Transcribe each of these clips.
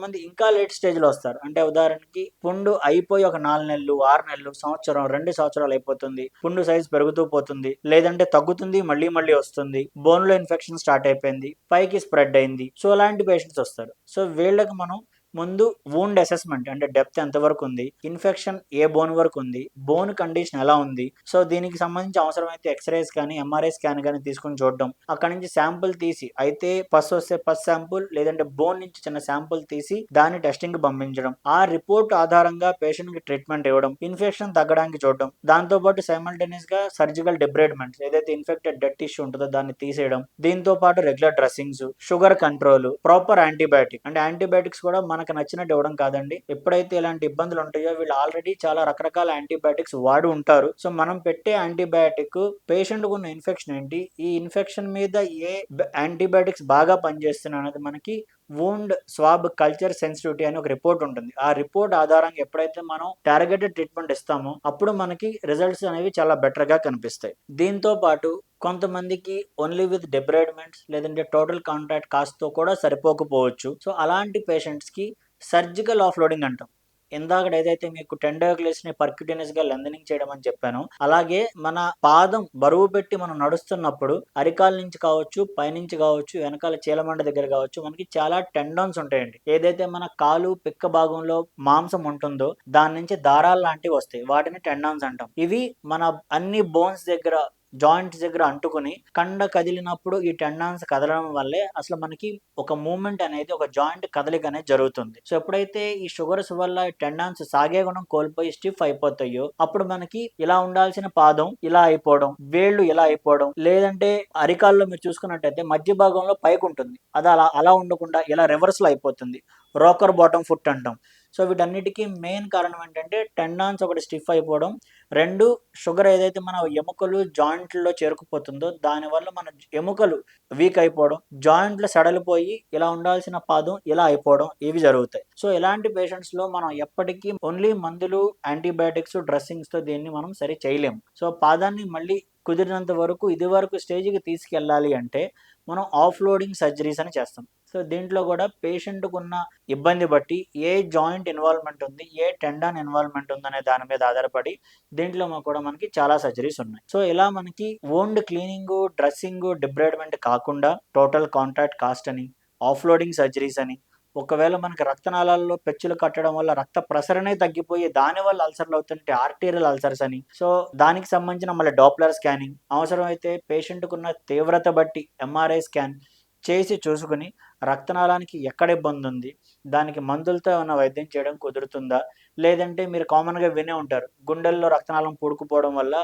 కొంతమంది ఇంకా లేట్ స్టేజ్లో వస్తారు. అంటే ఉదాహరణకి పుండు అయిపోయి ఒక 4 నెలలు, 6 నెలలు, సంవత్సరం, 2 సంవత్సరాలు అయిపోతుంది. పుండు సైజ్ పెరుగుతూ పోతుంది, లేదంటే తగ్గుతుంది, మళ్ళీ మళ్ళీ వస్తుంది. బోన్లో ఇన్ఫెక్షన్ స్టార్ట్ అయిపోయింది, పైకి స్ప్రెడ్ అయింది. సో అలాంటి పేషెంట్స్ వస్తారు. సో వీళ్ళకి మనం ముందు వూండ్ అసెస్మెంట్, అంటే డెప్త్ ఎంతవరకు ఉంది, ఇన్ఫెక్షన్ ఏ బోన్ వరకు ఉంది, బోన్ కండిషన్ ఎలా ఉంది, సో దీనికి సంబంధించి అవసరమైతే ఎక్స్రేస్ కానీ ఎంఆర్ఐ స్కాన్ కానీ తీసుకుని చూడడం, అక్కడ నుంచి శాంపుల్ తీసి, అయితే పస్ వస్తే పస్ శాంపుల్, లేదంటే బోన్ నుంచి చిన్న శాంపుల్ తీసి దాన్ని టెస్టింగ్ పంపించడం, ఆ రిపోర్ట్ ఆధారంగా పేషెంట్ కి ట్రీట్మెంట్ ఇవ్వడం, ఇన్ఫెక్షన్ తగ్గడానికి చూడడం, దాంతో పాటు సైమల్టేనియస్ గా సర్జికల్ డిబ్రేడ్మెంట్స్, ఏదైతే ఇన్ఫెక్టెడ్ డెడ్ టిష్యూ ఉంటుందో దాన్ని తీసేయడం, దీంతో పాటు regular dressings, sugar control, proper antibiotic, అంటే యాంటీబయాటిక్స్ కూడా మనకు నచ్చినట్టు ఇవ్వడం కాదండి. ఎప్పుడైతే ఇలాంటి ఇబ్బందులు ఉంటాయో వీళ్ళు ఆల్రెడీ చాలా రకరకాల యాంటీబయాటిక్స్ వాడి ఉంటారు. సో మనం పెట్టే యాంటీబయాటిక్ పేషెంట్ ఉన్న ఇన్ఫెక్షన్ ఏంటి, ఈ ఇన్ఫెక్షన్ మీద ఏ యాంటీబయాటిక్స్ బాగా పనిచేస్తున్నాయి అనేది మనకి వూండ్ స్వాబ్ కల్చర్ సెన్సిటివిటీ అని ఒక రిపోర్ట్ ఉంటుంది. ఆ రిపోర్ట్ ఆధారంగా ఎప్పుడైతే మనం టార్గెటెడ్ ట్రీట్మెంట్ ఇస్తామో అప్పుడు మనకి రిజల్ట్స్ అనేవి చాలా బెటర్ గా కనిపిస్తాయి. దీంతో పాటు కొంతమందికి ఓన్లీ విత్ డిబ్రైడ్మెంట్స్ లేదంటే టోటల్ కాంటాక్ట్ కాస్ట్తో కూడా సరిపోకపోవచ్చు. సో అలాంటి పేషెంట్స్కి సర్జికల్ ఆఫ్లోడింగ్ అంటాం. ఇందాక ఏదైతే మీకు టెండర్గ్లేస్ ని పర్క్యూటేనియస్ గా లెంథనింగ్ చేయడం అని చెప్పాను, అలాగే మన పాదం బరువు పెట్టి మనం నడుస్తున్నప్పుడు అరికాల నుంచి కావచ్చు, పైనుంచి కావచ్చు, వెనకాల చీలమండ దగ్గర కావచ్చు, మనకి చాలా టెండన్స్ ఉంటాయండి. ఏదైతే మన కాలు పిక్క భాగంలో మాంసం ఉంటుందో దాని నుంచి దారాలు లాంటివి వస్తాయి, వాటిని టెండన్స్ అంటాం. ఇవి మన అన్ని బోన్స్ దగ్గర, జాయింట్స్ దగ్గర అంటుకుని కండ కదిలినప్పుడు ఈ టెండాన్స్ కదలడం వల్లే అసలు మనకి ఒక మూమెంట్ అనేది, ఒక జాయింట్ కదలిక అనేది జరుగుతుంది. సో ఎప్పుడైతే ఈ షుగర్స్ వల్ల టెండాన్స్ సాగే గుణం కోల్పోయి స్టిఫ్ అయిపోతాయో అప్పుడు మనకి ఇలా ఉండాల్సిన పాదం ఇలా అయిపోవడం, వేళ్ళు ఇలా అయిపోవడం, లేదంటే అరికాల్లో మీరు చూసుకున్నట్టయితే మధ్య భాగంలో పైకి ఉంటుంది, అది అలా అలా ఉండకుండా ఇలా రివర్స్ లో అయిపోతుంది, రోకర్ బాటమ్ ఫుట్ అంటాం. సో వీటన్నిటికీ మెయిన్ కారణం ఏంటంటే టెండాన్స్ ఒకటి స్టిఫ్ అయిపోవడం, రెండు షుగర్ ఏదైతే మన ఎముకలు జాయింట్లలో చేరుకుపోతుందో దానివల్ల మన ఎముకలు వీక్ అయిపోవడం, జాయింట్లు సడలిపోయి ఇలా ఉండాల్సిన పాదం ఇలా అయిపోవడం, ఇవి జరుగుతాయి. సో ఇలాంటి పేషెంట్స్లో మనం ఎప్పటికీ ఓన్లీ మందులు, యాంటీబయాటిక్స్, డ్రెస్సింగ్స్తో దీన్ని మనం సరి చేయలేము. సో పాదాన్ని మళ్ళీ కుదిరినంత వరకు ఇది వరకు స్టేజ్కి తీసుకెళ్ళాలి అంటే మనం ఆఫ్ లోడింగ్ సర్జరీస్ అని చేస్తాం. సో దీంట్లో కూడా పేషెంట్కు ఉన్న ఇబ్బంది బట్టి ఏ జాయింట్ ఇన్వాల్వ్మెంట్ ఉంది, ఏ టెండాన్ ఇన్వాల్వ్మెంట్ ఉంది అనే దాని మీద ఆధారపడి దీంట్లో కూడా మనకి చాలా సర్జరీస్ ఉన్నాయి. సో ఇలా మనకి వోండ్ క్లీనింగ్, డ్రెస్సింగ్, డిబ్రైడ్మెంట్ కాకుండా టోటల్ కాంటాక్ట్ కాస్ట్ అని, ఆఫ్ లోడింగ్ సర్జరీస్ అని, ఒకవేళ మనకి రక్తనాళాల్లో పెచ్చులు కట్టడం వల్ల రక్త ప్రసరణే తగ్గిపోయి దానివల్ల అల్సర్లు అవుతుంటే ఆర్టీరియల్ అల్సర్స్ అని, సో దానికి సంబంధించిన మళ్ళీ డాప్లర్ స్కానింగ్, అవసరమైతే పేషెంట్కున్న తీవ్రత బట్టి ఎంఆర్ఐ స్కాన్ చేసి చూసుకుని రక్తనాళానికి ఎక్కడ ఇబ్బంది ఉంది, దానికి మందులతో ఏమైనా వైద్యం చేయడం కుదురుతుందా, లేదంటే మీరు కామన్గా వినే ఉంటారు గుండెల్లో రక్తనాళం పూడుకుపోవడం వల్ల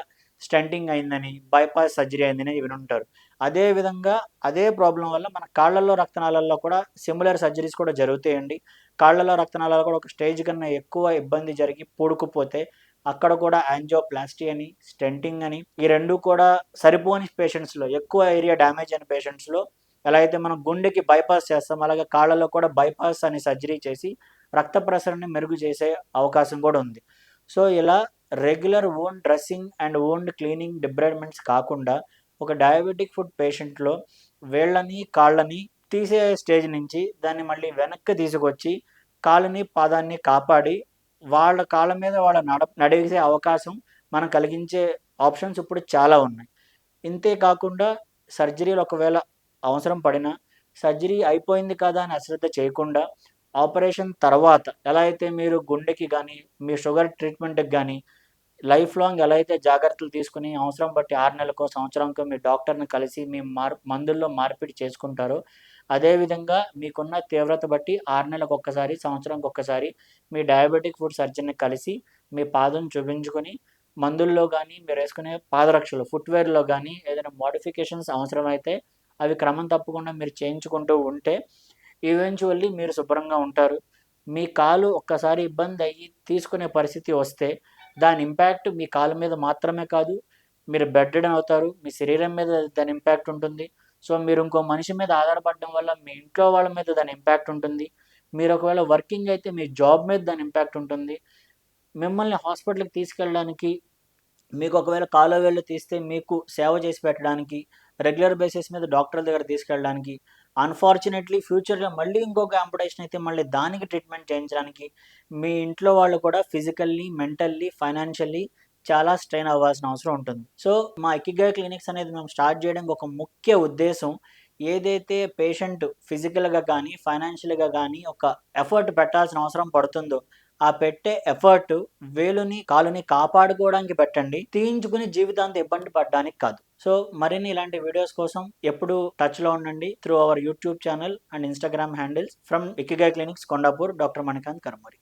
స్టెంటింగ్ అయిందని, బైపాస్ సర్జరీ అయిందని వినుంటారు. అదే విధంగా అదే ప్రాబ్లం వల్ల మన కాళ్ళల్లో రక్తనాళాల్లో కూడా సిమిలర్ సర్జరీస్ కూడా జరుగుతాయండి. కాళ్ళలో రక్తనాళాలు కూడా ఒక స్టేజ్ కన్నా ఎక్కువ ఇబ్బంది జరిగి పూడుకుపోతే అక్కడ కూడా యాంజియోప్లాస్టీ అని, స్టెంటింగ్ అని, ఈ రెండు కూడా సరిపోని పేషెంట్స్లో, ఎక్కువ ఏరియా డ్యామేజ్ అయిన పేషెంట్స్లో ఎలా అయితే మనం గుండెకి బైపాస్ చేస్తాం అలాగే కాళ్ళలో కూడా బైపాస్ అని సర్జరీ చేసి రక్త ప్రసరణని మెరుగు చేసే అవకాశం కూడా ఉంది. సో ఇలా regular wound dressing and wound cleaning, డిబ్రైడ్మెంట్స్ కాకుండా ఒక డయాబెటిక్ ఫుడ్ పేషెంట్లో వేళ్ళని కాళ్ళని తీసే స్టేజ్ నుంచి దాన్ని మళ్ళీ వెనక్కి తీసుకొచ్చి కాళ్ళని పాదాన్ని కాపాడి వాళ్ళ కాళ్ళ మీద వాళ్ళ నడిసే అవకాశం మనం కలిగించే ఆప్షన్స్ ఇప్పుడు చాలా ఉన్నాయి. ఇంతే కాకుండా సర్జరీలు ఒకవేళ అవసరం పడినా సర్జరీ అయిపోయింది కదా అని అశ్రద్ధ చేయకుండా ఆపరేషన్ తర్వాత ఎలా అయితే మీరు గుండెకి కానీ మీ షుగర్ ట్రీట్మెంట్కి కానీ లైఫ్ లాంగ్ ఎలా అయితే జాగ్రత్తలు తీసుకుని అవసరం బట్టి 6 నెలలకో సంవత్సరానికో మీ డాక్టర్ని కలిసి మీ మందుల్లో మార్పిడి చేసుకుంటారో అదేవిధంగా మీకున్న తీవ్రత బట్టి 6 నెలలకు ఒక్కసారి, సంవత్సరానికి ఒక్కసారి మీ డయాబెటిక్ ఫుడ్ సర్జన్ని కలిసి మీ పాదం చూపించుకొని మందుల్లో కానీ మీరు వేసుకునే పాదరక్షలు ఫుట్వేర్లో కానీ ఏదైనా మోడిఫికేషన్స్ అవసరమైతే అవి క్రమం తప్పకుండా మీరు చేయించుకుంటూ ఉంటే ఈవెన్చువల్లీ మీరు శుభ్రంగా ఉంటారు. మీ కాలు ఒక్కసారి ఇబ్బంది అయ్యి తీసుకునే పరిస్థితి వస్తే దాని ఇంపాక్ట్ మీ కాలు మీద మాత్రమే కాదు, మీరు బెడ్ రిడెన్ అవుతారు, మీ శరీరం మీద దాని ఇంపాక్ట్ ఉంటుంది. సో మీరు ఇంకో మనిషి మీద ఆధారపడడం వల్ల మీ ఇంట్లో వాళ్ళ మీద దాని ఇంపాక్ట్ ఉంటుంది. మీరు ఒకవేళ వర్కింగ్ అయితే మీ జాబ్ మీద దాని ఇంపాక్ట్ ఉంటుంది. మిమ్మల్ని హాస్పిటల్కి తీసుకెళ్ళడానికి, మీకు ఒకవేళ కాలో వేళ్ళు తీస్తే మీకు సేవ చేసి పెట్టడానికి, రెగ్యులర్ బేసిస్ మీద డాక్టర్ దగ్గర తీసుకెళ్ళడానికి, అన్ఫార్చునేట్లీ ఫ్యూచర్లో మళ్ళీ ఇంకొక యాంపుటేషన్ అయితే మళ్ళీ దానికి ట్రీట్మెంట్ చేయించడానికి మీ ఇంట్లో వాళ్ళు కూడా ఫిజికల్లీ, మెంటల్లీ, ఫైనాన్షియల్లీ చాలా స్ట్రెయిన్ అవ్వాల్సిన అవసరం ఉంటుంది. సో మా ఇకిగాయ్ క్లినిక్స్ అనేది మేము స్టార్ట్ చేయడానికి ఒక ముఖ్య ఉద్దేశం, ఏదైతే పేషెంట్ ఫిజికల్‌గా కానీ, ఫైనాన్షియల్‌గా కానీ ఒక ఎఫర్ట్ పెట్టాల్సిన అవసరం పడుతుందో, ఆ పెట్టే ఎఫర్ట్ వేలుని, కాలుని కాపాడుకోవడానికి పెట్టండి. తీయించుకుని జీవితాంతం ఇబ్బంది పడడానికి కాదు. సో మరిన్ని ఇలాంటి వీడియోస్ కోసం ఎప్పుడూ టచ్‌లో ఉండండి. Through our YouTube channel and Instagram handles. From Ikigai clinics Kondapur, doctor Manikanth Karmuri.